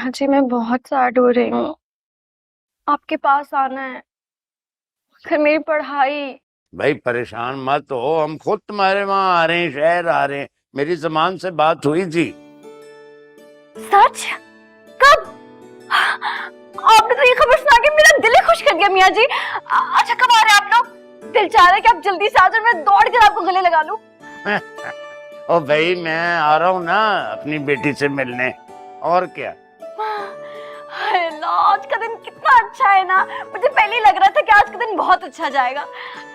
जी मैं बहुत सैड हो रही हूँ। आपके पास आना है, फिर मेरी पढ़ाई। भाई परेशान मत हो, हम खुद तुम्हारे वहाँ आ रहे हैं, शहर आ रहे हैं। मेरी जमान से बात हुई थी। सच? कब? आपने तो ये खबर सुना के मेरा दिल ही खुश कर दिया मियाँ जी। अच्छा कब आ रहे हैं आप लोग? दिल चाह रहा है कि आप जल्दी से आ जाओ, मैं दौड़ कर आपको गले लगा लूं। ओ भाई मैं आ रहा हूँ ना अपनी बेटी से मिलने, और क्या। हाय अल्लाह, आज का दिन कितना अच्छा है ना। मुझे पहले ही लग रहा था कि आज का दिन बहुत अच्छा जाएगा।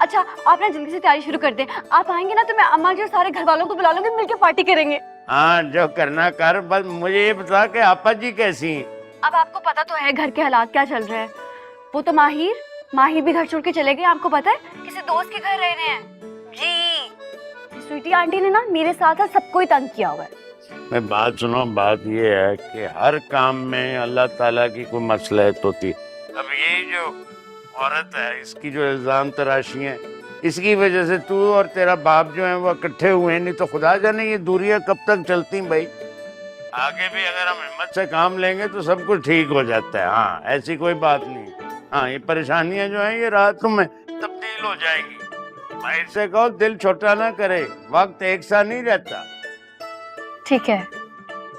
अच्छा आप ना जल्दी से तैयारी शुरू कर दें। आप आएंगे ना तो मैं अम्मा जी और सारे घर वालों को बुला लूंगी, मिलकर पार्टी करेंगे। हाँ जो करना कर, बस मुझे ये बता के आपा जी कैसी हैं? अब आपको पता तो है घर के हालात क्या चल रहे हैं। वो तो माहिर भी घर छोड़ के चले गए, आपको पता है, किसी दोस्त के घर रह रहे हैं जी। स्वीटी आंटी ने ना मेरे साथ सबको ही तंग किया हुआ है। मैं बात सुनो, बात ये है कि हर काम में अल्लाह ताला की कोई मसलहत होती। अब ये जो औरत है, इसकी जो इल्जाम तराशी है, इसकी वजह से तू और तेरा बाप जो है वो इकट्ठे हुए हैं। नहीं तो खुदा जाने ये दूरियां कब तक चलती भाई। आगे भी अगर हम हिम्मत से काम लेंगे तो सब कुछ ठीक हो जाता है। हाँ ऐसी कोई बात नहीं। हाँ ये परेशानियां जो है ये रातों में तब्दील हो जाएगी। माहिर से कहो दिल छोटा ना करे, वक्त एक सा नहीं रहता। ठीक है,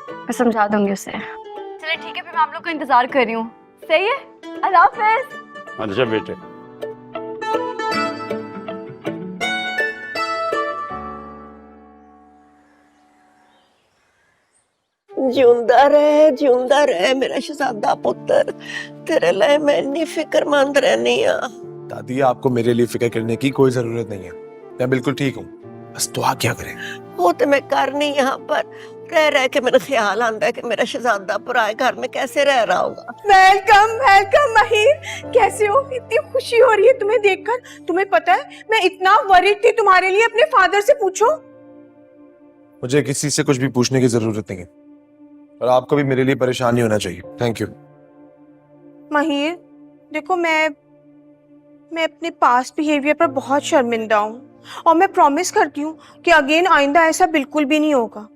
मैं समझा दूंगी उसे। चलिए ठीक है, फिर मैं आप लोग का इंतजार कर रही हूँ। सही है, अल्लाह हाफिज। अच्छा बेटे। जिंदा रहे मेरा शहजादा पुत्र। तेरे लिए मैं इतनी फिक्रमंद रहनी आ। दादी आपको मेरे लिए फिक्र करने की कोई जरूरत नहीं है, मैं बिल्कुल ठीक हूँ। बस दुआ क्या करें। वो तो मैं कर नहीं, यहाँ पर रह रह के मेरा ख्याल आता है कि मेरा शहजादा पराए घर में कैसे रह रहा होगा। वेलकम वेलकम माहिर, कैसे हो? इतनी खुशी हो रही है तुम्हें देखकर। तुम्हें पता है मैं इतना वरीड थी तुम्हारे लिए, अपने फादर से पूछो। मुझे किसी से कुछ भी पूछने की जरूरत नहीं है, और आपको भी मेरे लिए परेशान नहीं होना चाहिए। Thank you. माहिर देखो, मैं अपने पास्ट बिहेवियर पर बहुत शर्मिंदा हूँ, और मैं प्रॉमिस करती हूँ कि अगेन आइंदा ऐसा बिल्कुल भी नहीं होगा।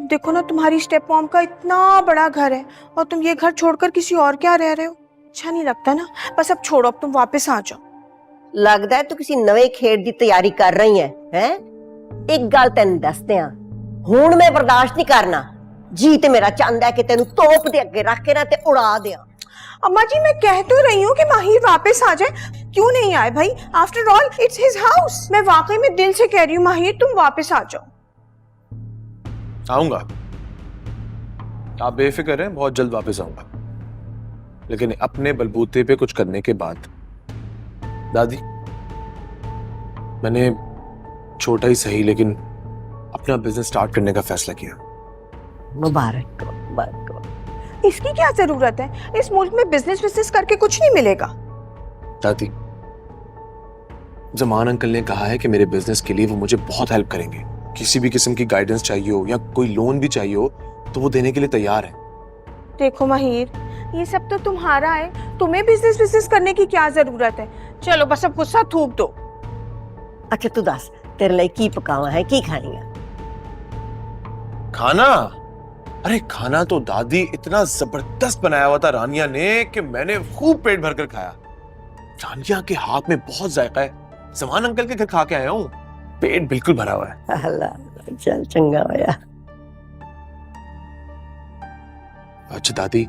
देखो ना, तुम्हारी स्टेप मॉम का इतना बड़ा घर है और तुम ये घर छोड़कर किसी और क्या रह रहे हो। अच्छा नहीं लगता ना। बस अब छोड़ो, अब तुम वापस आ जाओ। लगता है तू किसी नवे खेड की तैयारी कर रही है, हैं? एक गल तेन दसदे आ, हुण मैं बर्दाश्त नहीं करना। जी ते मेरा चाहता है कि तेन तोप दे अगे रख के ना ते उड़ा दिया। अम्मा जी मैं कह तो रही हूँ कि माहिर वापस आ जाए, क्यों नहीं आए भाई? After all it's his house. मैं वाकई में दिल से कह रही हूँ माहिर, तुम वापस आ जाओ। आऊंगा, आप बेफिक्र हैं, बहुत जल्द वापस आऊंगा, लेकिन अपने बलबूते पे कुछ करने के बाद। दादी मैंने छोटा ही सही लेकिन अपना बिजनेस स्टार्ट करने का फैसला किया। मुबारक हो, मुबारक हो। इसकी क्या जरूरत है? इस मुल्क में बिजनेस करके कुछ नहीं मिलेगा। दादी जमान अंकल ने कहा है कि मेरे बिजनेस के लिए वो मुझे बहुत हेल्प करेंगे। किसी भी किस्म की गाइडेंस चाहिए हो या कोई लोन भी चाहिए हो तो वो देने के लिए तैयार है। देखो माहिर, ये सब तो तुम्हारा है, तुम्हें बिजनेस करने की क्या जरूरत है? चलो बस अब गुस्सा थूक दो। अच्छा तू दस, तेरे लिए की पकावा है, की खानी है? खाना? अरे खाना तो दादी इतना जबरदस्त बनाया हुआ था रानिया ने कि मैंने खूब पेट भरकर खाया। रानिया के हाथ में बहुत जायका है। जमान अंकल के घर खा के आया हूँ, पेट बिल्कुल भरा हुआ है। अल्लाह, चल चंगा होया। अच्छा दादी,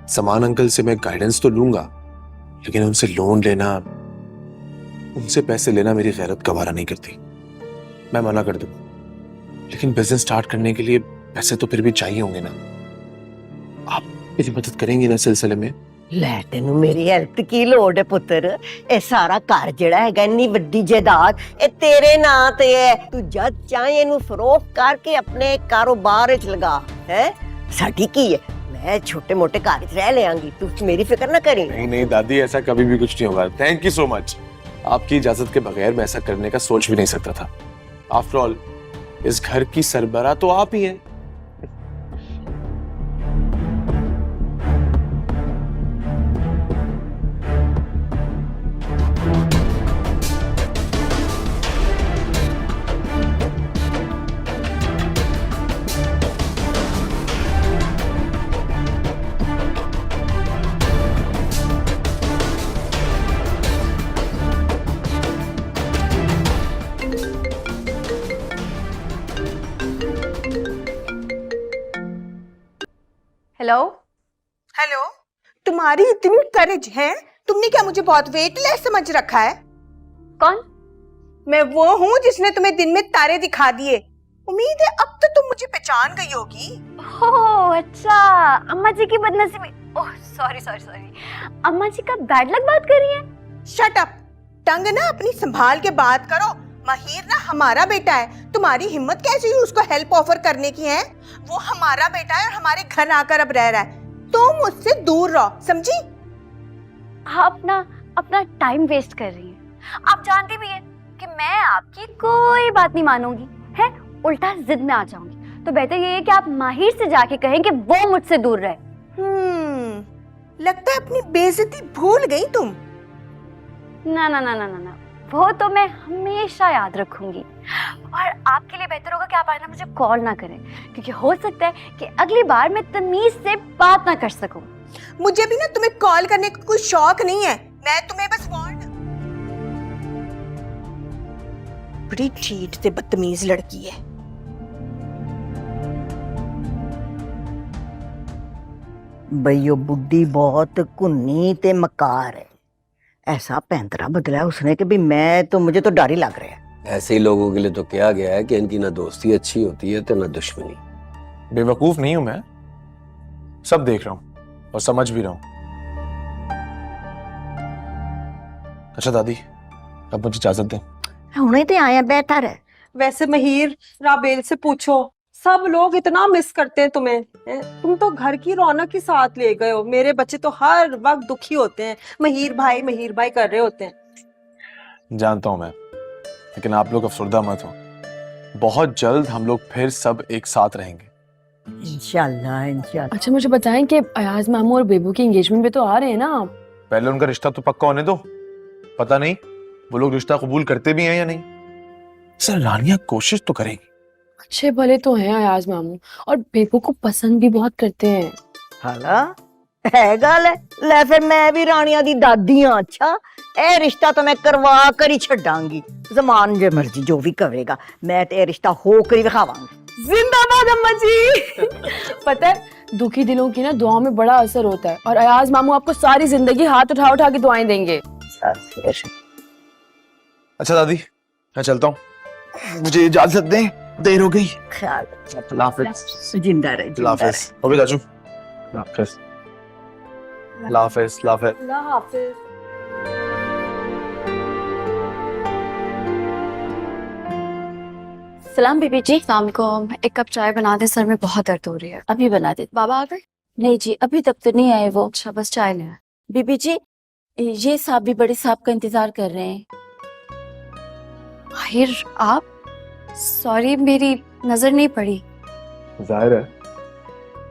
जमान अंकल से मैं गाइडेंस तो लूंगा, लेकिन उनसे लोन लेना, उनसे पैसे लेना मेरी गैरत गवारा नहीं करती। मैं मना कर दूं, लेकिन बिजनेस स्टार्ट करने के लिए पैसे तो फिर भी चाहिए होंगे ना। आप मेरी मदद करेंगे ना सिलसिले में? ਲੈ ਤੈਨੂੰ ਮੇਰੀ ਹੈਲਪ ਕੀ ਲੋੜ ਹੈ ਪੁੱਤਰ। ਇਹ ਸਾਰਾ ਘਰ ਜਿਹੜਾ ਹੈਗਾ, ਇੰਨੀ ਵੱਡੀ ਜਾਇਦਾਦ, ਇਹ ਤੇਰੇ ਨਾਂ ਤੇ ਹੈ। ਤੂੰ ਜਦ ਚਾਹੇ ਇਹਨੂੰ ਫਰੋਖਤ ਕਰਕੇ ਆਪਣੇ ਕਾਰੋਬਾਰ ਵਿੱਚ ਲਗਾ। ਹੈ ਸਾਡੀ ਕੀ ਹੈ, मैं छोटे मोटे घर च रह लेंगी, तू मेरी फिक्र ना करी। नहीं नहीं दादी, ऐसा कभी भी कुछ नहीं होगा। Thank you so much. आपकी इजाजत के बगैर मैं ऐसा करने का सोच भी नहीं सकता था। आफ्टर ऑल इस घर की सरबराह तो आप ही हैं। हेलो। हेलो, तुम्हारी इतनी करेज है, तुमने क्या मुझे बहुत वेटलेस समझ रखा है? कौन? मैं वो हूँ जिसने तुम्हें दिन में तारे दिखा दिए। उम्मीद है अब तो तुम मुझे पहचान गई होगी। ओह अच्छा, अम्मा जी की बदनसीबी। ओह सॉरी सॉरी सॉरी, अम्मा जी का बैड लक बात कर रही हैं? शट अप, टंग ना अपनी संभाल के बात करो। माहिर ना हमारा बेटा है, तुम्हारी हिम्मत कैसी हुई उसको हेल्प ऑफर करने की है? वो हमारा बेटा है और हमारे घर आकर अब रह रहा है। तुम उससे दूर रहो, समझी? आप ना अपना टाइम वेस्ट कर रही हैं। आप जानती भी हैं कि मैं आपकी कोई बात नहीं मानूंगी, है उल्टा जिद में आ जाऊंगी। तो बेहतर ये है कि आप माहिर से जाके कहें कि वो मुझसे दूर रहे। लगता है अपनी बेइज्जती भूल गई तुम। ना ना ना ना ना ना, वो तो मैं हमेशा याद रखूंगी। और आपके लिए बेहतर होगा कि आप आज ना मुझे कॉल ना करें, क्योंकि हो सकता है कि अगली बार मैं तमीज से बात ना कर सकूं। मुझे भी ना तुम्हें कॉल करने का कोई शौक नहीं है, मैं तुम्हें बस वार्न। बड़ी चीट से बदतमीज लड़की है। बई वो बुड्ढी बहुत कुन्नी ते मकार है। ऐसा पैंतरा बदला है उसने कि भी मैं तो मुझे तो डर ही लग रहा है। ऐसे ही लोगों के लिए तो क्या गया है कि इनकी ना दोस्ती अच्छी होती है तो ना दुश्मनी। बेवकूफ नहीं हूं मैं, सब देख रहा हूं और समझ भी रहा हूं। अच्छा दादी, अब मुझे इजाजत दें। हुणे ते आया बेहतर है। वैसे महिर, राबेल से पूछो, सब लोग इतना मिस करते हैं तुम्हें। तुम तो घर की रौनक ही साथ ले गए हो। मेरे बच्चे तो हर वक्त दुखी होते हैं, महिर भाई कर रहे होते हैं। जानता हूं मैं, लेकिन आप लोग अफसरदा मत हो। बहुत जल्द हम लोग फिर सब एक साथ रहेंगे इंशाल्लाह इंशाल्लाह। अच्छा मुझे बताएं कि अयाज मामू और बेबू की एंगेजमेंट पे तो आ रहे हैं ना आप? पहले उनका रिश्ता तो पक्का होने दो, पता नहीं वो लोग रिश्ता कबूल करते भी हैं या नहीं। सर रानिया कोशिश तो करेगी। अच्छे भले तो हैं अयाज मामू, और बेबू को पसंद भी बहुत करते हैं। हाला है गल है। ले फिर मैं भी रानिया दी दादी हां। अच्छा ए रिश्ता तो मैं करवा कर ही छड़ांगी। जमान जे मर्जी जो भी करेगा, मैं ते रिश्ता हो कर ही दिखावांगी। जिंदाबाद अम्मा जी। पता है दुखी दिलों की ना दुआओं में बड़ा असर होता है, और अयाज मामू आपको सारी जिंदगी हाथ उठा उठा के दुआएं देंगे। अच्छा दादी, मैं चलता हूँ, मुझे इजाजत दें, देर हो गई। ख्याल अल्लाह हाफिज। जिंदा रहे अल्लाह हाफिज। हो गई दाजू। अल्लाह हाफिज। अल्लाह हाफिज। अल्लाह हाफिज। अल्लाह हाफिज। सलाम बीबी जी। शाम को एक कप चाय बना दे, सर में बहुत दर्द हो रही है। अभी बना दे। बाबा आ गए? नहीं जी, अभी तक तो नहीं आए वो। अच्छा बस चाय ले आए। बीबी जी, ये साहब भी बड़े साहब का इंतजार कर रहे हैं। माहिर आप? सॉरी मेरी नजर नहीं पड़ी। जाहिर है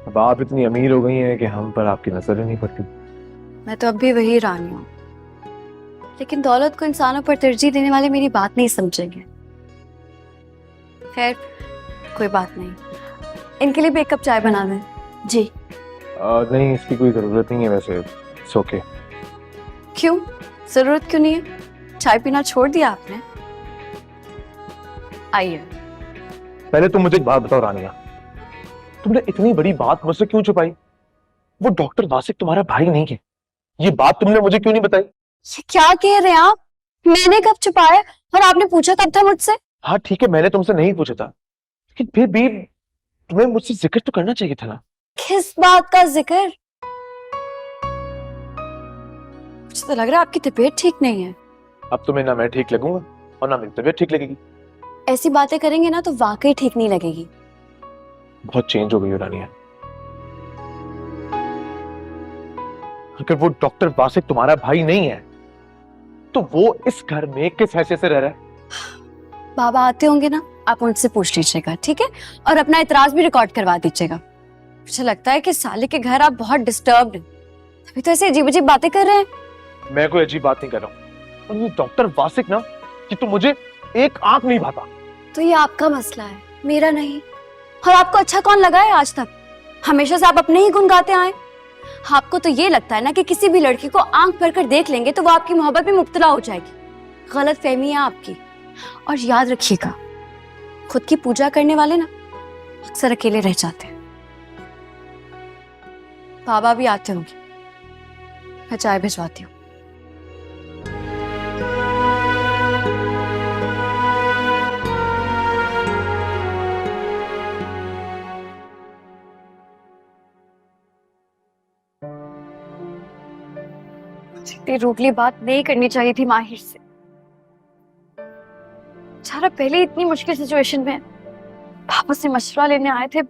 अब आप इतनी अमीर हो गई हैं कि हम पर आपकी नजर ही नहीं पड़ती। मैं तो अब भी वही रानी हूँ, लेकिन दौलत को इंसानों पर तरजीह देने वाले मेरी बात नहीं समझेंगे। खैर कोई बात नहीं, इनके लिए भी एक कप चाय बना दें। जी। नहीं, इसकी कोई जरूरत नहीं है वैसे। It's okay. क्यों जरूरत क्यों नहीं है? चाय पीना छोड़ दिया आपने? आइए। पहले तुम मुझे एक बात बताओ रानिया, तुमने इतनी बड़ी बात मुझसे क्यों छुपाई? वो डॉक्टर वासिक तुम्हारा भाई नहीं है, ये बात तुमने मुझे क्यों नहीं बताई? ये क्या कह रहे हैं आप? मैंने कब छुपाया? और आपने पूछा कब था मुझसे? हाँ ठीक है, मैंने तुमसे नहीं पूछा था, लेकिन फिर भी तुम्हें मुझसे जिक्र तो करना चाहिए था ना। किस बात का जिक्र? मुझे तो लग रहा है आपकी तबीयत ठीक नहीं है। अब तुम्हें ना मैं ठीक लगूंगा और ना मेरी तबीयत ठीक लगेगी। ऐसी बातें करेंगे ना तो वाकई ठीक नहीं लगेगी। बहुत चेंज हो गई हो रानिया। अगर वो डॉक्टर वासिक तुम्हारा भाई नहीं है तो वो इस घर में किस हैसियत से रह रहा है? बाबा आते होंगे ना, आप उनसे पूछ लीजिएगा, ठीक है? और अपना इतराज भी रिकॉर्ड करवा दीजिएगा। मुझे लगता है कि साले के घर आप बहुत डिस्टर्ब्ड हैं, तभी तो ऐसे अजीब अजीब बातें कर रहे हैं। मैं कोई अजीब बात नहीं कर रहा हूँ, और ये डॉक्टर वासिक ना, कि तुम मुझे एक आंख नहीं भाता। तो ये आपका मसला है, मेरा नहीं। और आपको अच्छा कौन लगा है आज तक? हमेशा से आप अपने ही गुण गाते आए। आपको तो ये लगता है ना कि किसी भी लड़की को आंख भर कर देख लेंगे तो वो आपकी मोहब्बत में मुब्तला हो जाएगी। गलत फहमी है आपकी। और याद रखिएगा, खुद की पूजा करने वाले ना अक्सर अकेले रह जाते हैं। बाबा भी आते होंगे, मैं चाय भिजवाती हूँ। इतनी रूडली बात नहीं करनी चाहिए थी माहिर से। बेचारा पहले इतनी मुश्किल सिचुएशन में पापा से मशवरा लेने आए थे।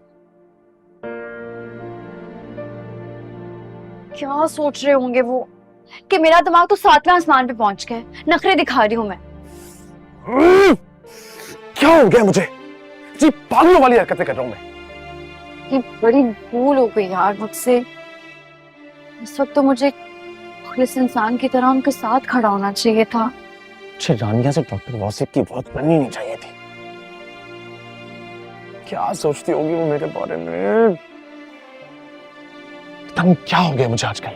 क्या सोच रहे होंगे वो कि मेरा दिमाग तो 7वें आसमान पे पहुंच गया है, नखरे दिखा रही हूं मैं। क्या हो गया मुझे? जी पागलों वाली हरकतें कर रहा हूं मैं। ये बड़ी भूल हो गई यार मुझसे। इस वक्त तो मुझे पुलिस इंसान की तरह उनके साथ खड़ा होना चाहिए था। मुझे रानिया से डॉक्टर वासिक की बात बननी नहीं चाहिए थी। क्या सोचती होगी वो मेरे बारे में? पता नहीं क्या हो गया मुझे आजकल।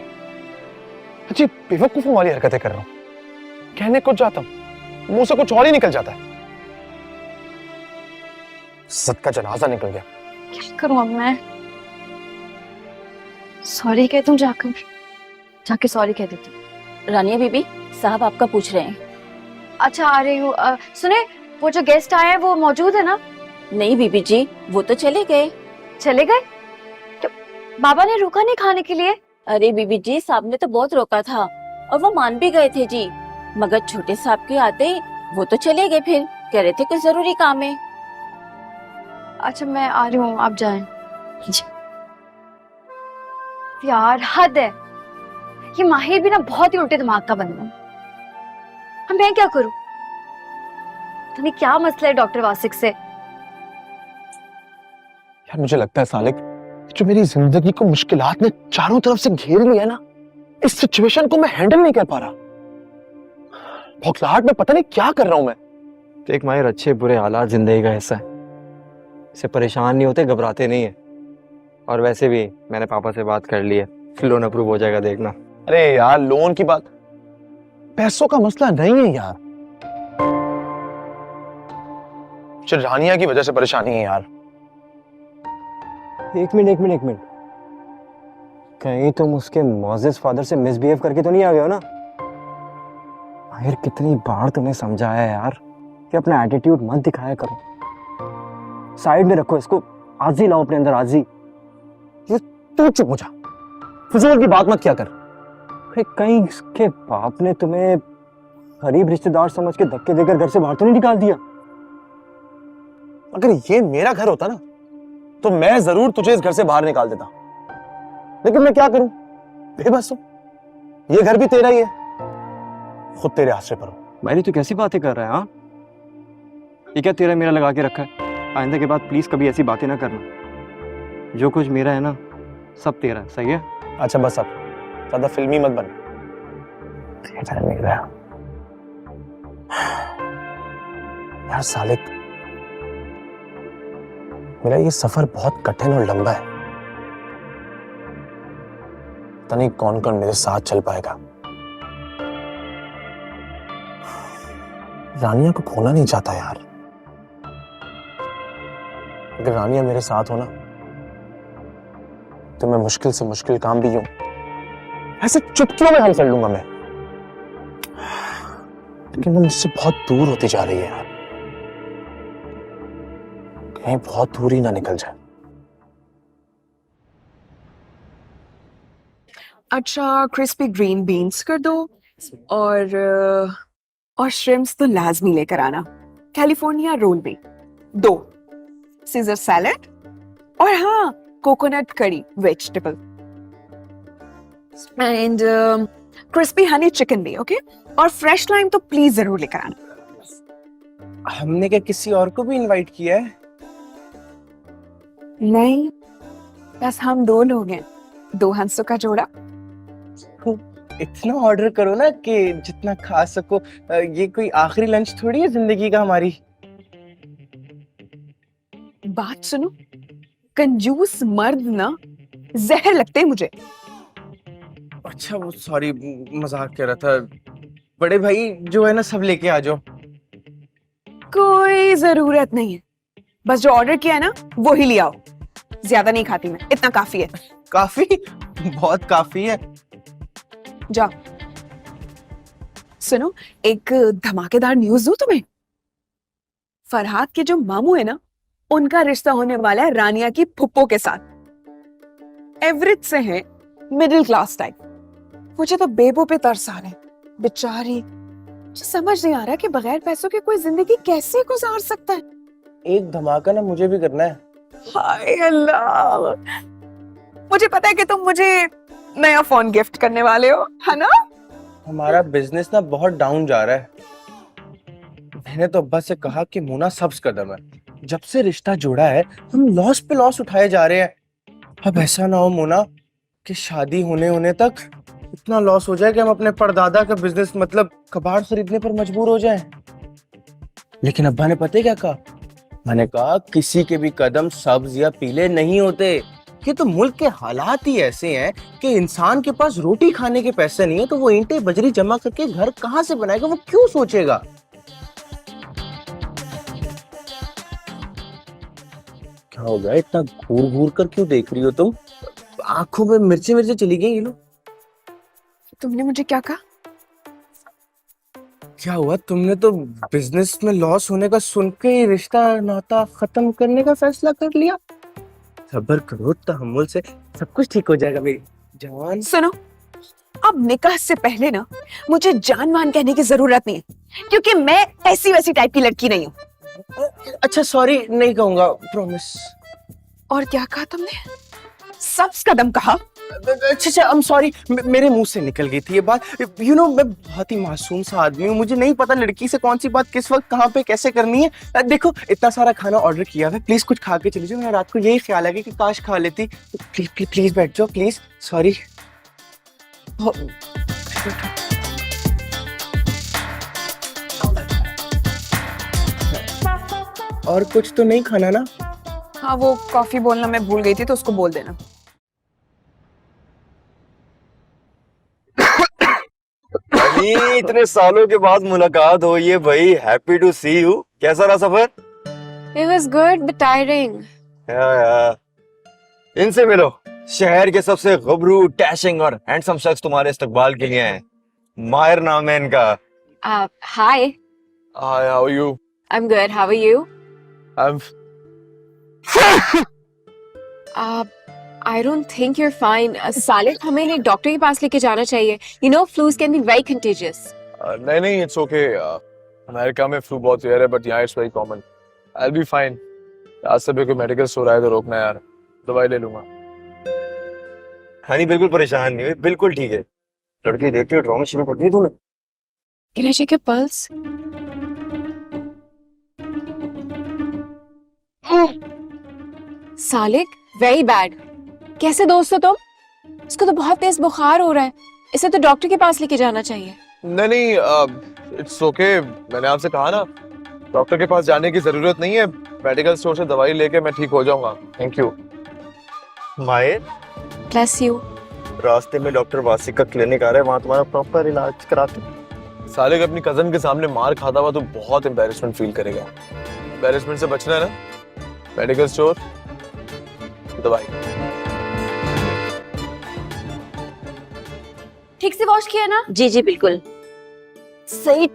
अजी बेवकूफों वाली हरकतें कर रहा हूं। कहने कुछ जाता हूं, मुंह से कुछ और ही निकल जाता है। सद का जनाजा निकल गया। क्या करूं अब मैं? सॉरी कह दूं जाके सॉरी कह देती हूँ। रानिया बीबी, साहब आपका पूछ रहे हैं। अच्छा आ रही हूँ। सुने, वो जो गेस्ट आए हैं वो मौजूद है ना? नहीं बीबी जी, वो तो चले गए। चले गए? तो बाबा ने रोका नहीं खाने के लिए? अरे बीबी जी, साहब ने तो बहुत रोका था और वो मान भी गए थे जी, मगर छोटे साहब के आते ही वो तो चले गए। फिर कह रहे थे कुछ जरूरी काम है। अच्छा मैं आ रही हूँ, आप जाएं। यार हद है, ये माहिर भी ना बहुत ही उल्टे दिमाग का बंदा है। अब मैं क्या करूं? पता नहीं क्या मसला है डॉक्टर वासिक से। यार मुझे लगता है सालिक, जो मेरी जिंदगी को मुश्किलात ने चारों तरफ से घेर लिया है ना, इस सिचुएशन को मैं हैंडल नहीं कर पा रहा। बौखलाहट में पता नहीं क्या कर रहा हूं मैं। देख माहिर, अच्छे बुरे हालात जिंदगी का हिस्सा है। इससे परेशान नहीं होते, घबराते नहीं है। और वैसे भी मैंने पापा से बात कर ली है, लोन अप्रूव हो जाएगा, देखना। अरे यार लोन की बात, पैसों का मसला नहीं है यार। मुझे रानिया की वजह से परेशानी है यार। एक मिनट, कहीं तुम उसके मौजिज फादर से मिसबिहेव करके तो नहीं आ गए हो ना? माहिर, कितनी बार तुम्हें समझाया है यार कि अपना एटीट्यूड मत दिखाया करो। साइड में रखो इसको, आजी लाओ अपने अंदर, आजी। तू चुप हो जा, फजूल की बात मत क्या कर। अरे कहीं इसके बाप ने तुम्हें गरीब रिश्तेदार समझ के धक्के देकर घर से बाहर तो नहीं निकाल दिया? अगर ये मेरा घर होता ना, तो मैं जरूर तुझे इस घर से बाहर निकाल देता। लेकिन मैं क्या करूं, बेबस हूं। ये घर भी तेरा ही है, खुद तेरे आसरे पर हूं। भाई तू कैसी बातें कर रहा है? हाँ, ये क्या तेरा मेरा लगा के रखा है? आइंदा के बाद प्लीज कभी ऐसी बातें ना करना। जो कुछ मेरा है ना, सब तेरा है, सही है? अच्छा बस, अब ज्यादा फिल्मी मत बन। यार सालिक, मेरा ये सफर बहुत कठिन और लंबा है। पता नहीं कौन कौन मेरे साथ चल पाएगा। रानिया को खोना नहीं चाहता यार। अगर रानिया मेरे साथ हो ना, तो मैं मुश्किल से मुश्किल काम भी यूं ऐसे चुटकियों में हल कर लूंगा मैं। लेकिन वो मुझसे बहुत दूर होती जा रही है यार, कहीं बहुत दूर ही ना निकल जाए। अच्छा, क्रिस्पी ग्रीन बीन्स कर दो और श्रिम्प्स तो लाजमी लेकर आना। कैलिफोर्निया रोल भी 2, सीजर सैलेड और हाँ, coconut curry vegetable and crispy Honey chicken भी, ओके? और फ्रेश लाइम तो प्लीज जरूर लेकर आना। हमने क्या किसी और को भी इनवाइट किया है? नहीं, बस हम 2 लोग हैं, 2 हंसों का जोड़ा। इतना ऑर्डर करो ना कि जितना खा सको। ये कोई आखिरी लंच थोड़ी है जिंदगी का हमारी। बात सुनो, कंजूस मर्द ना जहर लगते हैं मुझे। अच्छा वो सॉरी, मजाक कर रहा था। बड़े भाई जो है ना, सब लेके आ जाओ। कोई जरूरत नहीं है, बस जो ऑर्डर किया है ना वो ही ले आओ। ज्यादा नहीं खाती मैं, इतना काफी है। काफी, बहुत काफी है। जा सुनो, एक धमाकेदार न्यूज दूं तुम्हें। फरहाद के जो मामू है ना, उनका रिश्ता होने वाला है रानिया की फुप्पो के साथ। एवरेज से है, मिडिल क्लास टाइप। मुझे तो बेबो पे तरस आ रहा है, बेचारी। मुझे समझ नहीं आ रहा कि बगैर पैसों के कोई जिंदगी कैसे गुजार सकता है। एक धमाका ना मुझे भी करना है। हाय अल्लाह, मुझे पता है कि तुम मुझे नया फोन गिफ्ट करने वाले हो, है ना? हमारा बिजनेस ना बहुत डाउन जा रहा है। मैंने तो अब्बा से कहा कि मोना सब्ज कदम है, जब से रिश्ता जुड़ा है हम लॉस पे लॉस उठाए जा रहे हैं। अब ऐसा ना हो मोना कि शादी होने होने तक इतना लॉस हो जाए कि हम अपने परदादा का बिजनेस मतलब कबाड़ खरीदने पर मजबूर हो जाएं। लेकिन अब्बा ने पता है क्या कहा? मैंने कहा किसी के भी कदम सब्ज या पीले नहीं होते। ये तो मुल्क के हालात ही ऐसे हैं कि इंसान के पास रोटी खाने के पैसे नहीं है तो वो ईंटें बजरी जमा करके घर कहां से बनाएगा, वो क्यों सोचेगा? क्या हो गया, इतना घूर घूर कर क्यों देख रही हो तुम? आंखों में मिर्ची मिर्ची चली गई ये लो। तुमने मुझे क्या कहा? क्या हुआ? तुमने तो बिजनेस में लॉस होने का सुन के ही रिश्ता नाता खत्म करने का फैसला कर लिया। सब्र करो, तहम्मुल से सब कुछ ठीक हो जाएगा मेरी जान। सुनो, अब निकाह से पहले ना मुझे जान मान कहने की जरूरत नहीं है, क्योंकि मैं ऐसी वैसी टाइप की लड़की नहीं हूँ। अच्छा सॉरी, नहीं कहूंगा, प्रॉमिस। और क्या कहा तुमने? सब्ज कदम कहा? अच्छा आई एम सॉरी, मेरे मुंह से निकल गई थी ये बात। यू नो मैं बहुत ही मासूम सा आदमी हूँ, मुझे नहीं पता लड़की से कौन सी बात किस वक्त कहाँ पे कैसे करनी है। देखो इतना सारा खाना ऑर्डर किया है, प्लीज कुछ खा के चली जाओ। मेरा रात को यही ख्याल है कि काश खा लेती। प्लीज प्लीज प्लीज बैठ जाओ प्लीज। सॉरी। और कुछ तो नहीं खाना ना? हाँ, वो कॉफी बोलना मैं भूल गई थी, तो उसको बोल देना। इतने सालों के बाद मुलाकात हो ये भाई, हैप्पी टू सी यू। कैसा रहा सफर? It was good but tiring. इनसे मिलो, शहर के सबसे गबरू, डैशिंग और हैंडसम शख्स तुम्हारे इस्तकबाल के लिए हैं। माहिर नाम है इनका। Hi, Hi, how are you? I'm good. How are you? I'm I don't think you're fine. Salik, हमें एक डॉक्टर के पास लेके जाना चाहिए. You know, flus can be very contagious. नहीं, it's okay. अमेरिका में फ्लू बहुत रेयर है, बट यहाँ it's very common. I'll be fine. आज से भी कोई मेडिकल स्टोर आए तो रोकना यार, दवाई ले लूंगा। हनी बिल्कुल परेशान नहीं हुई, बिल्कुल ठीक है। लड़की देखते हो ड्रामा शुरू कर दी तूने। Can I check your pulse? Salik, very bad. कैसे दोस्त हो तुम? इसको तो बहुत तेज बुखार हो रहा है, इसे तो डॉक्टर के पास लेके जाना चाहिए। नहीं, इट्स ओके। मैंने आपसे कहा ना, डॉक्टर के पास जाने की जरूरत नहीं है। मेडिकल स्टोर से दवाई लेके मैं ठीक हो जाऊंगा। Thank you. माहिर, Bless you. रास्ते में डॉक्टर वासिक का क्लिनिक आ रहा है, वहाँ तुम्हारा प्रॉपर इलाज कराते हैं। सालिक अपनी कजन के सामने मार खाता हुआ तो बहुत एम्बैरेसमेंट फील करेगा। एम्बैरेसमेंट से बचना है ना, मेडिकल स्टोर, दवाई। ठीक से वॉश किया ना? जी जी बिल्कुल। सही,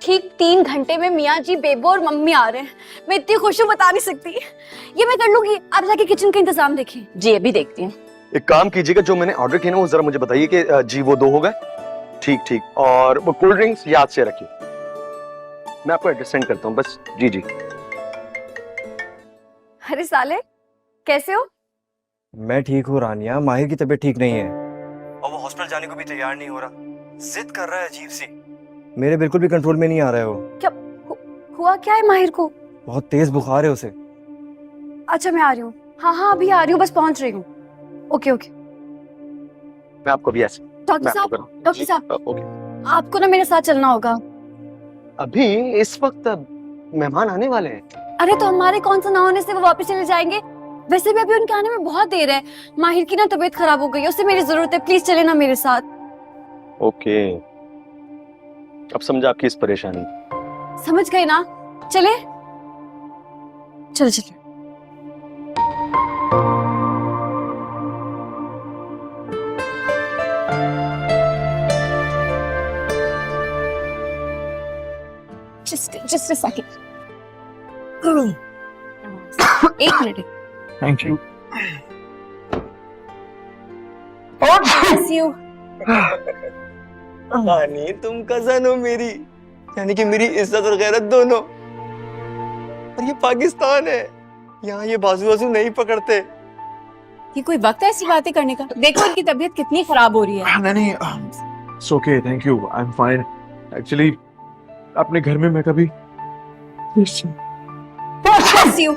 ठीक 3 घंटे में मियाँ जी, बेबो और मम्मी आ रहे हैं। मैं इतनी खुश हूँ, बता नहीं सकती। ये मैं कर लूंगी, आप जाके किचन का इंतजाम देखिए। जी अभी देखती हूँ। एक काम कीजिएगा, जो मैंने ऑर्डर किया ना वो जरा मुझे बताइए कि जी वो 2 हो गए। ठीक ठीक, और वो कोल्ड ड्रिंक्स याद से रखिए। मैं आपको एड्रेस सेंड करता हूँ बस। जी जी। अरे साले, कैसे हो? मैं ठीक हूँ रानिया, माहिर की तबीयत ठीक नहीं है और वो हॉस्पिटल जाने को भी तैयार नहीं हो रहा, जिद कर रहा है अजीब सी। मेरे बिल्कुल भी कंट्रोल में नहीं आ रहा है वो। क्या हुआ क्या है माहिर को? बहुत तेज बुखार है उसे। अच्छा मैं आ रही हूँ। हाँ अभी आ रही हूँ, बस पहुंच रही हूँ। ओके। मैं आपको भी ऐसे डॉक्टर साहब, ओके। आपको ना मेरे साथ चलना होगा। अभी इस वक्त मेहमान आने वाले हैं। अरे तो हमारे कौन सा ना होने से वो वापस चले जाएंगे? वैसे भी अभी उनके आने में बहुत देर है। माहिर की ना तबीयत खराब हो गई है, उससे मेरी जरूरत है। प्लीज चले ना मेरे साथ। ओके, अब समझा आपकी इस परेशानी। समझ गए ना? चले चले। जस्ट अ सेकंड, एक minute. Thank you. Bless you. हानी तुम कजन हो मेरी, यानी कि मेरी इज्जत और गैरत दोनों। और ये पाकिस्तान है, यहाँ ये बाजू बाजू नहीं पकड़ते। ये कोई वक्त है ऐसी बातें करने का? देखो इनकी तबीयत कितनी खराब हो रही है। नहीं, it's okay, thank you, I am fine. Actually अपने घर में मैं कभी Bless you. Bless you.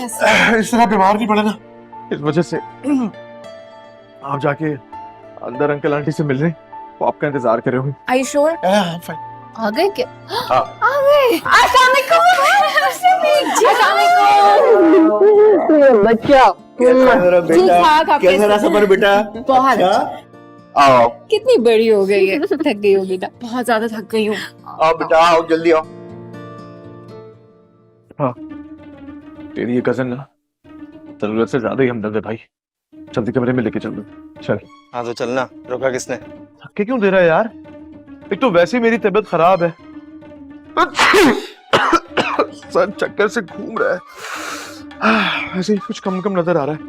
इस तरह बीमार नहीं पड़ा ना, इस वजह से। आप जाके अंदर अंकल आंटी से मिल रहे, वो आपका इंतजार कर रहे होंगे। Are you sure? आ गए क्या? आ गए। अस्सलाम वालेकुम। बच्चा ठीक ठाक, आप कैसे? सफर बेटा? बहुत आओ कितनी बड़ी हो गई है, थक गई हो बेटा, बहुत ज्यादा थक गई हूँ। आओ बेटा, आओ जल्दी आओ। हाँ, तेरी ये कजन ना जरूरत से ज्यादा ही हमदर्द है भाई, जल्दी कमरे में लेके चल दो। चल। हाँ तो चलना, रोका किसने? थके क्यों दे रहा है यार? एक तो वैसे ही मेरी तबीयत खराब है, सर चक्कर से घूम रहा है, ऐसे ही कुछ कम कम नजर आ रहा है।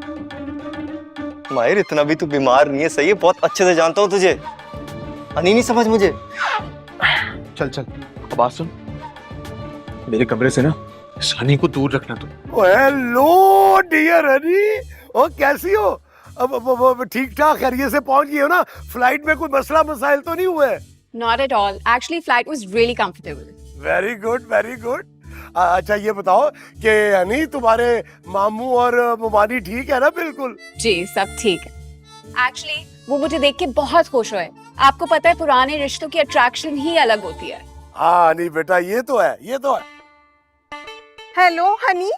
माहिर इतना भी तू बीमार नहीं है, सही है, बहुत अच्छे से जानता हूँ तुझे। हनी नहीं समझ मुझे। चल चल, अब बात सुन, मेरे कमरे से ना इस हनी को दूर रखना तुम। हेलो डियर हनी, ओ कैसी हो? अब ठीक ठाक खैरियत से पहुंच गई हो ना? फ्लाइट में कोई मसला मसाइल तो नहीं हुए? Not at all. Actually, flight was really comfortable. Very good very good. अच्छा ये बताओ कि हनी तुम्हारे मामू और मुमानी ठीक है ना? बिल्कुल जी सब ठीक है। Actually, वो मुझे देख के बहुत खुश हुए। आपको पता है पुराने रिश्तों की अट्रैक्शन ही अलग होती है। हाँ नहीं बेटा, ये तो है, ये तो है। हेलो हनी,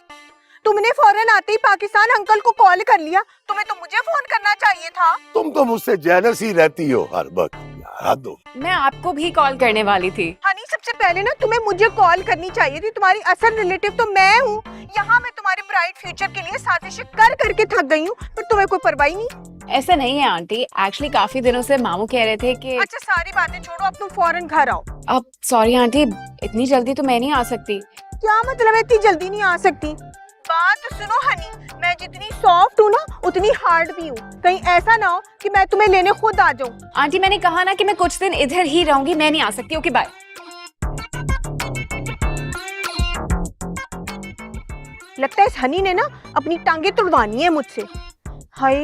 तुमने फौरन आते ही पाकिस्तान अंकल को कॉल कर लिया। तुम्हें तो मुझे फोन करना चाहिए था। तुम तो मुझसे जेलस ही रहती हो हर वक्त यार। दो मैं आपको भी कॉल करने वाली थी। हनी सबसे पहले ना तुम्हें मुझे कॉल करनी चाहिए थी। तुम्हारी असल रिलेटिव तो मैं हूँ। यहाँ मैं तुम्हारे ब्राइट फ्यूचर के लिए साजिशें कर करके थक गई हूँ, पर तुम्हें कोई परवाह नहीं। ऐसा नहीं है आंटी, एक्चुअली काफी दिनों से मामू कह रहे थे कि अच्छा सारी बातें छोड़ो, अब तुम फौरन घर आओ। अब सॉरी आंटी, इतनी जल्दी तो मैं नहीं आ सकती। क्या मतलब है इतनी जल्दी नहीं आ सकती? बात तो सुनो हनी, मैं जितनी सॉफ्ट हूँ ना उतनी हार्ड भी हूँ। कहीं ऐसा ना हो कि मैं तुम्हें लेने खुद आ जाऊँ। आंटी मैंने कहा ना कि मैं कुछ दिन इधर ही रहूंगी, मैं नहीं आ सकती। Okay bye. लगता है इस हनी ने ना अपनी टांगे तुड़वानी है मुझसे। हाय,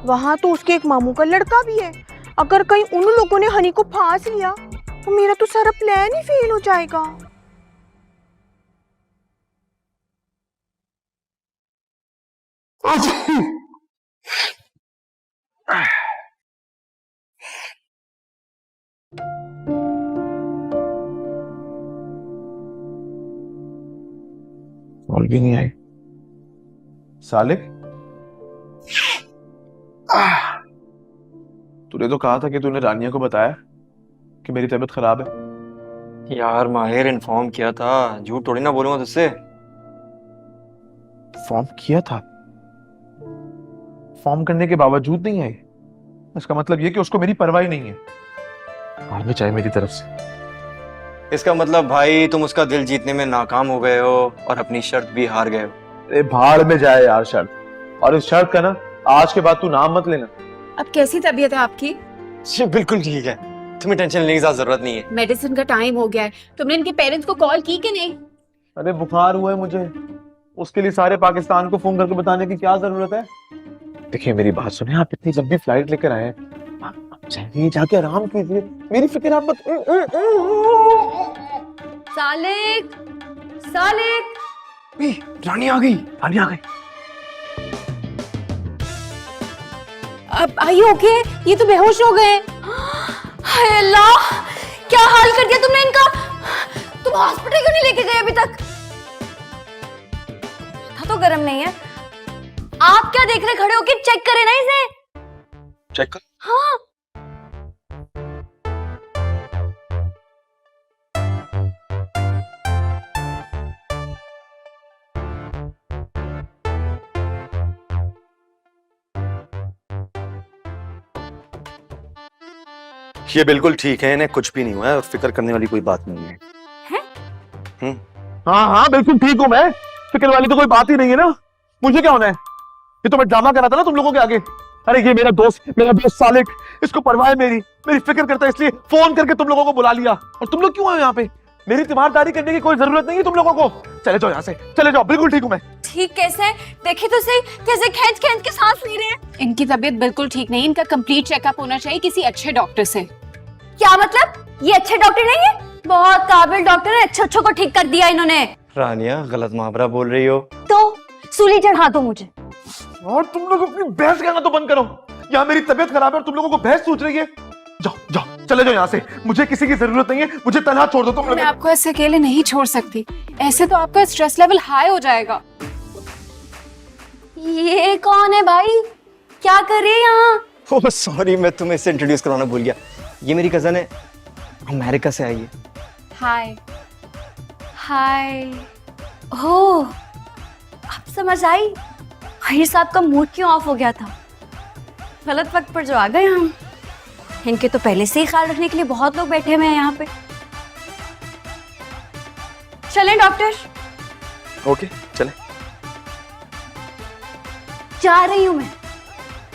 वहाँ तो उसके एक मामू का लड़का भी है। अगर कहीं उन लोगों ने हनी को फांस लिया तो मेरा तो सारा प्लान ही फेल हो जाएगा। कॉल भी नहीं आई। सालिक, तूने तो कहा था कि तूने रानिया को बताया कि मेरी तबीयत खराब है। यार माहिर, इन्फॉर्म किया था, झूठ थोड़ी ना बोलूंगा तुझसे। फॉर्म किया था, फॉर्म करने के बावजूद नहीं आई, इसका मतलब ये कि उसको मेरी परवाह ही नहीं है। और भी चाहिए मेरी तरफ से। इसका मतलब भाई तुम उसका दिल जीतने में नाकाम हो गए हो और अपनी शर्त भी हार गए हो। अरे भाड़ में जाए यार शर्त, और इस शर्त का ना आज के बाद तू नाम मत लेना। अब कैसी तबीयत है आपकी? बिल्कुल ठीक है, तुम्हें टेंशन लेने की जरूरत नहीं है। मेडिसिन का टाइम हो गया है। तुमने इनके पेरेंट्स को कॉल की कि नहीं? अरे बुखार हुआ है मुझे, उसके लिए सारे पाकिस्तान को फोन करके बताने की क्या जरूरत है? देखिए मेरी बात सुने, आप इतनी लंबी फ्लाइट लेकर आए हैं, आप जाइए, जाके आराम कीजिए, मेरी फिक्र आप मत। सालिक, सालिक, रानी आ गई, रानी आ गई। अब आई ओके? ये तो बेहोश हो गए। हाय अल्लाह, क्या हाल कर दिया तुमने इनका। तुम हॉस्पिटल क्यों नहीं लेके गए अभी तक? माथा तो गर्म नहीं है। आप क्या देख रहे खड़े होके? चेक करें ना इसे। चेक कर। हाँ। ये बिल्कुल ठीक है, इन्हें कुछ भी नहीं हुआ है और फिक्र करने वाली कोई बात नहीं है। हाँ हाँ बिल्कुल ठीक हूँ मैं, फिक्र वाली तो कोई बात ही नहीं है ना। मुझे क्या होना है, ये तो मैं ड्रामा कर रहा था ना तुम लोगों के आगे। अरे ये मेरा दोस्त सालिक, इसको परवाह है मेरी फिक्र करता है, इसलिए फोन करके तुम लोगों को बुला लिया। और तुम लोग क्यों आए यहाँ पे? मेरी तीमारदारी करने की कोई जरूरत नहीं है तुम लोगों को। चले जाओ यहाँ से, चले जाओ, बिल्कुल ठीक हूँ मैं। ठीक कैसे? देखिए तो सही कैसे खींच खींच के सांस ले रहे हैं। इनकी तबीयत बिल्कुल ठीक नहीं, इनका कंप्लीट चेकअप होना चाहिए किसी अच्छे डॉक्टर से। क्या मतलब? ये अच्छे डॉक्टर नहीं है? बहुत काबिल डॉक्टर है, अच्छे को ठीक कर दिया इन्होंने। रानिया गलत मुहावरा बोल रही हो। तो सूली चढ़ा दो मुझे। और तुम लोग अपनी बहस करना तो बंद करो। यहाँ मेरी तबीयत खराब है और तुम लोगों को बहस सूझ रही है। जाओ जाओ, चले जाओ यहाँ से, मुझे किसी की जरूरत नहीं है, मुझे तन्हा छोड़ दो तुम लोग। मैं आपको ऐसे अकेले नहीं छोड़ सकती, ऐसे तो आपका स्ट्रेस लेवल हाई हो जाएगा। ये कौन है भाई? क्या कर रहे हैं यहाँ? ओह सॉरी, मैं तुम्हें इससे इंट्रोड्यूस करवाना भूल गया। ये मेरी कजन है, अमेरिका से आई है। हाय। हाय। ओह, अब समझ आई भाई साहब का मूड क्यों ऑफ हो गया था। गलत वक्त पर जो आ गए हम। इनके तो पहले से ही ख्याल रखने के लिए बहुत लोग बैठे हुए हैं यहाँ पे। चलें डॉक्टर? ओके चले। जा रही हूँ मैं,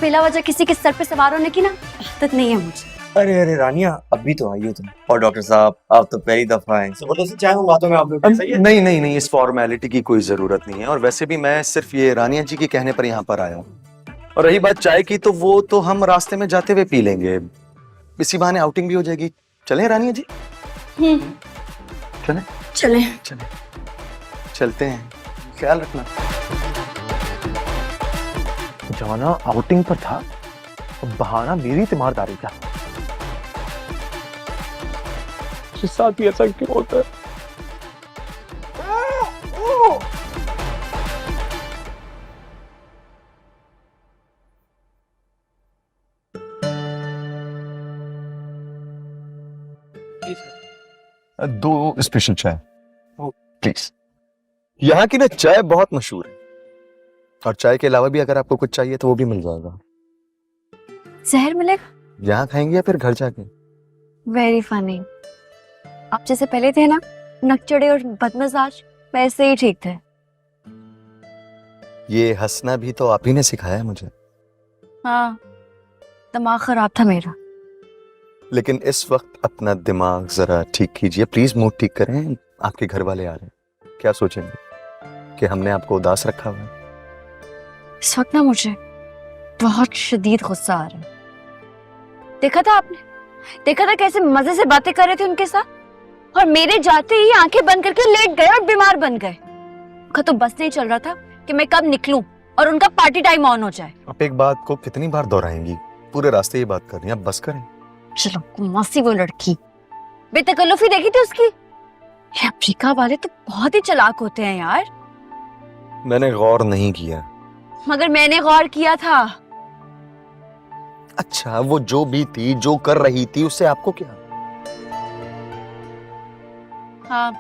बिला वजह किसी के सर पे सवार होने की ना आदत नहीं है मुझे। अरे अरे रानिया, अभी तो आई हो तुम। और डॉक्टर साहब आप तो पहली दफा आए, जबरदस्ती चाय मंगवाता हूं मैं आप लोग। सही है? नहीं नहीं नहीं, इस फॉर्मेलिटी की कोई जरूरत नहीं है। और वैसे भी मैं सिर्फ ये रानिया जी के कहने पर यहाँ पर आया हूँ। और रही बात चाय की, तो वो तो हम रास्ते में जाते हुए पी लेंगे, इसी बहाने आउटिंग भी हो जाएगी। चलें रानिया जी? चलें चलें। चलें, चलते हैं, ख्याल रखना। जाना आउटिंग पर था, बहाना मेरी तीमारदारी का। साथ ही ऐसा क्यों होता है? दो स्पेशल चाय प्लीज। यहाँ की ना चाय बहुत मशहूर है, और चाय के अलावा भी अगर आपको कुछ चाहिए तो वो भी मिल जाएगा। जहर मिलेगा? यहाँ खाएंगे या फिर घर जाके? Very funny. आप जैसे पहले थे ना, नकचड़े और बदमजाज, वैसे ही ठीक थे। ये हंसना भी तो आप ही ने सिखाया है मुझे। हाँ, दिमाग खराब था मेरा। लेकिन इस वक्त अपना दिमाग जरा ठीक कीजिए प्लीज, मूड ठीक करें। आपके घर वाले आ रहे हैं, क्या सोचेंगे कि हमने आपको उदास रखा हुआ है? इस वक्त ना मुझे बहुत शदीद गुस्सा आ रहा है। देखा था आपने? देखा था कैसे मजे से बातें कर रहे थे उनके साथ, और मेरे जाते ही आंखें बंद करके लेट गए और बीमार बन गए। उनका तो बस नहीं चल रहा था कि मैं कब निकलूं और उनका पार्टी टाइम ऑन हो जाए। आप एक बात को कितनी बार दोहराएंगी? पूरे रास्ते ये बात कर रही हैं, आप बस करें। चलो मौसी, वो लड़की बेतकल्लुफी देखी थी उसकी। ये अफ्रीका वाले तो बहुत ही चालाक होते हैं यार। मैंने गौर नहीं किया। मगर मैंने गौर किया था। अच्छा, वो जो भी थी, जो कर रही थी, उससे आपको क्या? हाँ,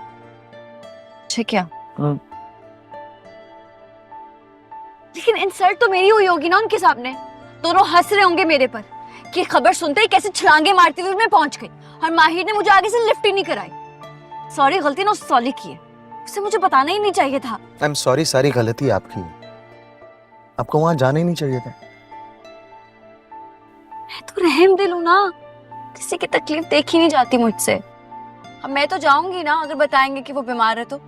ठीक है। लेकिन इंसल्ट तो मेरी हुई होगी ना उनके सामने। दोनों हंस रहे होंगे मेरे पर कि खबर सुनते ही कैसे छलांगे मारती हुई मैं पहुंच गई, और माहिर ने मुझे आगे से लिफ्ट ही नहीं कराई। सॉरी, गलती ना उस सॉली की है, उसे मुझे बताना ही नहीं चाहिए था। आई एम सॉरी, सारी गलती आपकी है। आपको वहां जाना ही नहीं चाहिए था। मैं तो रहम दिल हूं ना, किसी की तकलीफ देखी नहीं जाती मुझसे। अब मैं तो जाऊंगी ना अगर बताएंगे कि वो बीमार है तो।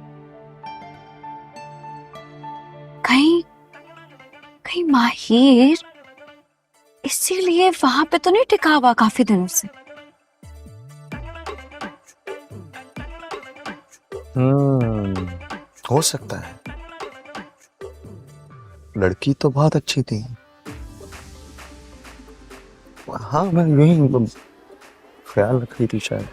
कहीं कहीं माहिर इसीलिए वहां पे तो नहीं टिका हुआ काफी दिनों से। हो सकता है। लड़की तो बहुत अच्छी थी। हाँ, मैं यही ख्याल रख रही थी शायद।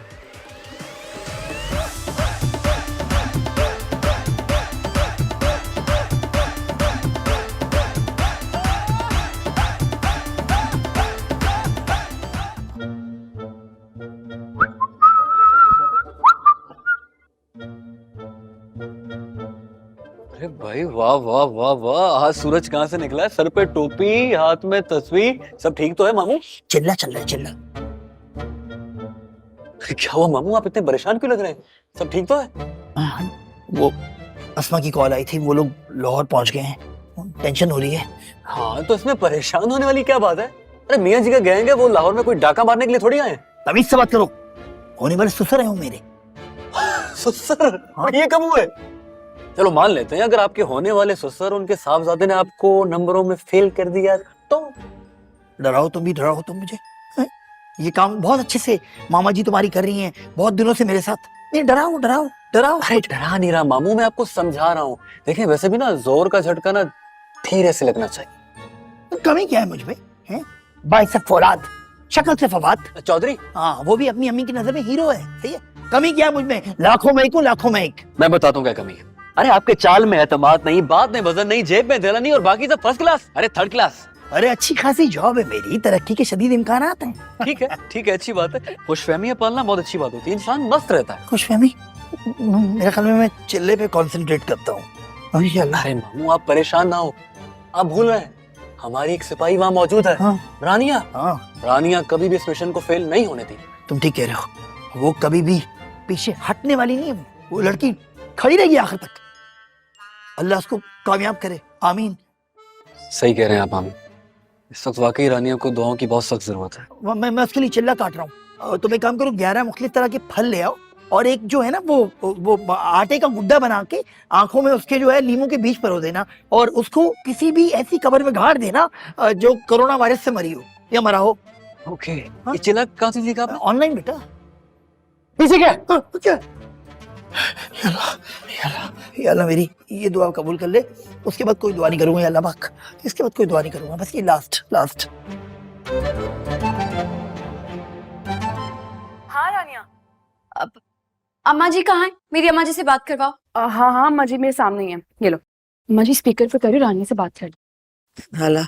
अरे भाई वाह वाह वाह वाह, आज सूरज कहाँ से निकला है? सर पे टोपी, हाथ में तस्वीर, सब ठीक तो है मामू? चिल्ला चिल्ला चिल्ला। क्या हुआ मामू, आप इतने परेशान क्यों लग रहे हैं? सब ठीक तो है? वो अस्मा की कॉल आई थी, वो लोग लाहौर पहुंच गए हैं, टेंशन हो रही है। हाँ तो इसमें परेशान होने वाली क्या बात है? अरे मियाँ जी का गैंग है, वो लाहौर में कोई डाका मारने के लिए थोड़ी आए हैं। तमीज से बात करो, होने वाले ससुर है वो मेरे। ससुर? ये कब हुए? चलो मान लेते हैं अगर आपके होने वाले ससुर उनके साहबजादे ने आपको नंबरों में फेल कर दिया तो? डराओ तुम भी, डराओ तुम मुझे। हैं? ये काम बहुत अच्छे से मामा जी तुम्हारी कर रही हैं बहुत दिनों से मेरे साथ। नहीं, डराओ डराओ डराओ। अरे डरा नहीं रहा मामू, मैं आपको समझा रहा हूँ। देखें वैसे भी ना जोर का झटका ना धीरे से लगना चाहिए। कमी क्या है मुझ में? हैं? बाइसक फौलाद, शक्ल से फवाद चौधरी। हाँ, वो भी अपनी अम्मी की नजर में हीरो है। सही है, कमी क्या है मुझ में? लाखों में एक हूँ, लाखों में एक। मैं बताता हूँ क्या कमी है। अरे आपके चाल में एतमाद नहीं, बात में वजन नहीं, जेब में दिला नहीं, और बाकी सब फर्स्ट क्लास, अरे थर्ड क्लास। अरे अच्छी खासी जॉब है मेरी, तरक्की के शदीद इम्कानात हैं। ठीक है अच्छी बात है। खुशफहमियां पालना बहुत अच्छी बात होती है, इंसान मस्त रहता है। खुशफहमी? मेरे ख्याल में मैं चिल्ले पे कंसंट्रेट करता हूँ। अरे मामू आप परेशान ना हो, आप भूल रहे हैं हमारी एक सिपाही वहाँ मौजूद है। हाँ। रानिया। हाँ। रानिया कभी भी इस मिशन को फेल नहीं होने दी। तुम ठीक कह रहे हो, वो कभी भी पीछे हटने वाली नहीं है। वो लड़की खड़ी रहेगी आखिर तक। अल्लाह उसको कामयाब करे, आमीन। सही कह रहे हैं आप मामू, इस वक्त वाकई रानिया को दुआओं की बहुत सख्त जरूरत है। मैं उसके लिए चिल्ला काट रहा हूँ। तुम एक काम करो, 11 मुख्तलिफ तरह के फल ले आओ, और एक जो है ना वो आटे का गुड्डा बना के आंखों में उसके जो है लीमू के बीज परो देना, और उसको किसी भी ऐसी कब्र में गाड़ देना जो कोरोना वायरस से मरी हो या मरा हो। ओके। ये चिल्ला कहाँ से सीखा आपने? ऑनलाइन बेटा। पीछे क्या? क्या? या अल्लाह मेरी ये दुआ कबूल कर ले, उसके बाद कोई दुआ नहीं करूंगा या अल्लाह पाक, इसके बाद कोई दुआ नहीं करूंगा, बस ये लास्ट। हाँ रानिया, अब अम्मा जी कहाँ हैं? मेरी अम्मा जी से बात करवाओ। हाँ हाँ अम्मा जी मेरे सामने ही है, ये लो अम्मा जी स्पीकर पे करो, रानी से बात कर।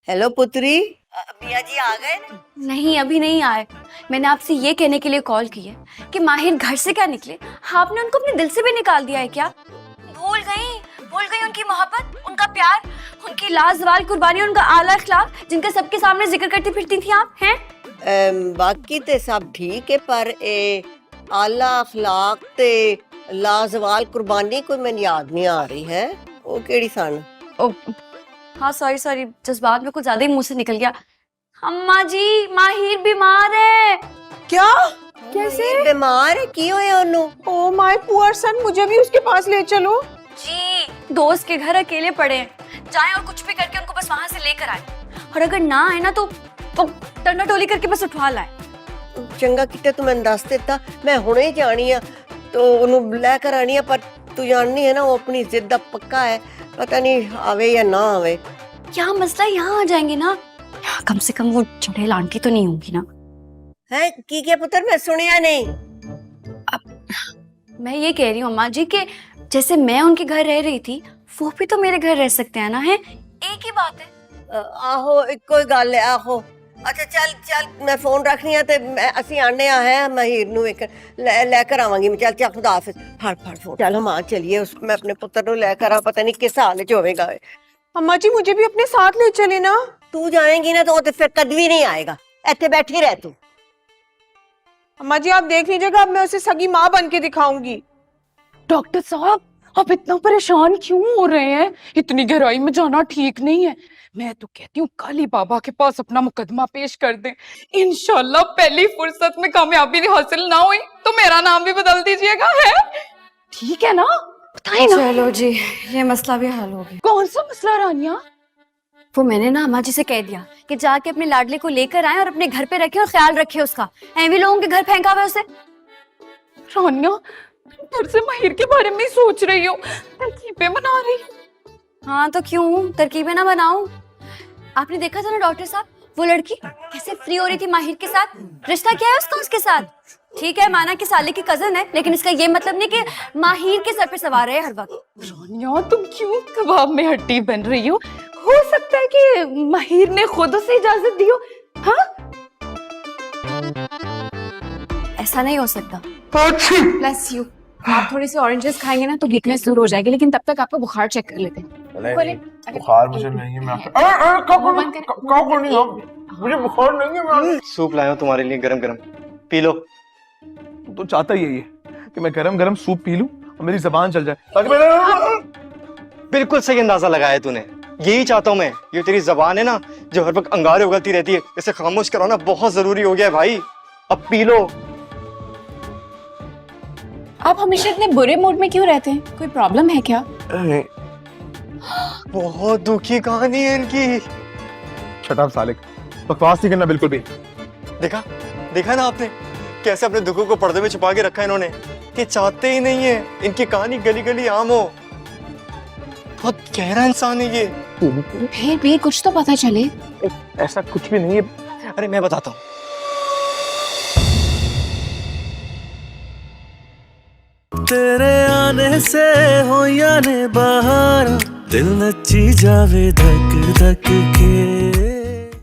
हेलो पुत्री, मियाँ जी आ गए? नहीं अभी नहीं आए। मैंने आपसे ये कहने के लिए कॉल की है कि माहिर घर से क्या निकले, आपने उनको अपने दिल से भी निकाल दिया है क्या? भूल गई उनकी मोहब्बत, उनका प्यार, उनकी लाजवाब कुर्बानी, उनका आला अखलाक जिनका सबके सामने जिक्र करती फिरती थी आप हैं? बाकी ते सब ठीक है, पर ए आला अखलाक ते लाजवाल कुर्बानी कोई मैंने याद नहीं आ रही है, वो केड़ी सन? हाँ सॉरी, जज्बात में कुछ ज्यादा ही मुंह से निकल गया। अम्मा जी माहिर बीमार है। क्या? कैसे बीमार है? की होया ओनू? ओ माय पुअर सन, मुझे भी उसके पास ले चलो। जी दोस्त के घर अकेले पड़े हैं, जाएं और कुछ भी करके उनको बस वहां से लेकर आए, और अगर ना आए ना तो टंडा टोली करके बस उठवा लाए। चंगा किते तू मैंने दस देता, मैं हुणे ही जानी है तो ओनू लेकर आनी है, पर तू जाननी है ना वो अपनी जिद दा पक्का है, पता नहीं आवे या ना आवे। क्या मसला, यहाँ आ जाएंगे ना, कम से कम वो चुड़ैल आंटी तो नहीं होंगी ना। है की क्या पुत्र, मैं सुनिया नहीं। अब मैं ये कह रही हूँ अम्मा जी कि जैसे मैं उनके घर रह रही थी, वो भी तो मेरे घर रह सकते हैं ना, है एक ही बात है। आहो कोई गल है, आहो अच्छा चल मैं फोन रखनी है ते असी आने है महीर नु लेकर आवांगी मैं। चल खुदा हाफिज, फड़ फोन, चल हम आ चलिए, मैं अपने पुत्र नु लेकर आ, पता नहीं किस हाल च होवेगा। अम्मा जी मुझे भी अपने साथ ले चले ना। तू जाएंगी ना तो वो फिर कभी नहीं आएगा, ऐसे बैठी रह तू। अम्मा जी आप देख लीजिएगा, अब मैं उसे सगी माँ बन के दिखाऊंगी। डॉक्टर साहब आप इतना परेशान क्यों हो रहे हैं? इतनी गहराई में जाना ठीक नहीं है। मैं तो कहती हूँ कल ही बाबा के पास अपना मुकदमा पेश कर दें, इंशाल्लाह पहली फुर्सत में कामयाबी हासिल ना हुई तो मेरा नाम भी बदल दीजिएगा, है ठीक है ना? बताइए ना। चलो जी ये मसला भी हल हो गया। कौन सा मसला रानिया? वो मैंने ना अम्मा जी से कह दिया कि जाके अपने लाडले को लेकर आए और अपने घर पे रखे और ख्याल रखे उसका, ऐवी लोगों के घर फेंका हुआ उसे। रानिया फिर से माहिर के बारे में ही सोच रही हो, तरकीबें बना रही हो? हाँ तो क्यों तरकीबें ना बनाऊं? आपने देखा था ना डॉक्टर साहब, वो लड़की कैसे फ्री हो रही थी माहिर के साथ, रिश्ता क्या है उसका उसके साथ? ठीक है माना कि साले की कजन है, लेकिन इसका ये मतलब नहीं कि माहिर के सर पे सवार है हर वक्त। रानिया तुम क्यों कबाब में हड्डी बन रही हो सकता है कि माहिर ने खुद उसे इजाजत दी हो। हाँ ऐसा नहीं हो सकता। Bless you. आप थोड़े से ऑरेंजेस खाएंगे ना तो वीकनेस दूर हो जाएगी, लेकिन तब तक आपका बुखार चेक कर लेते हैं। बुखार मुझे नहीं है, मैं मुझे बुखार नहीं है। सूप लाया हूं तुम्हारे लिए गरम गरम, पी लो। तो चाहता ही है कि मैं गरम गरम सूप पी लूं और मेरी जबान चल जाए ताकि मैं बिल्कुल सही अंदाजा लगाया तूने, यही चाहता हूँ मैं। ये तेरी जबान है ना जो हर वक्त अंगारे उगलती रहती है, इसे खामोश कराना बहुत जरूरी हो गया है भाई। अब पी लो। आप हमेशा इतने बुरे मूड में क्यों रहते हैं? कोई प्रॉब्लम है क्या? बहुत दुखी कहानी है इनकी। शट अप सालिक, बकवास नहीं करना बिल्कुल भी। देखा देखा ना आपने कैसे अपने दुखों को पर्दे में छुपा के रखा है इन्होंने, कि चाहते ही नहीं है इनकी कहानी गली गली आम हो। बहुत गहरा इंसान है ये। फिर भी कुछ तो पता चले। ऐसा कुछ भी नहीं है। अरे मैं बताता हूँ। तेरे आने से हो या ने बाहर, दिल नची जावे धक धक के।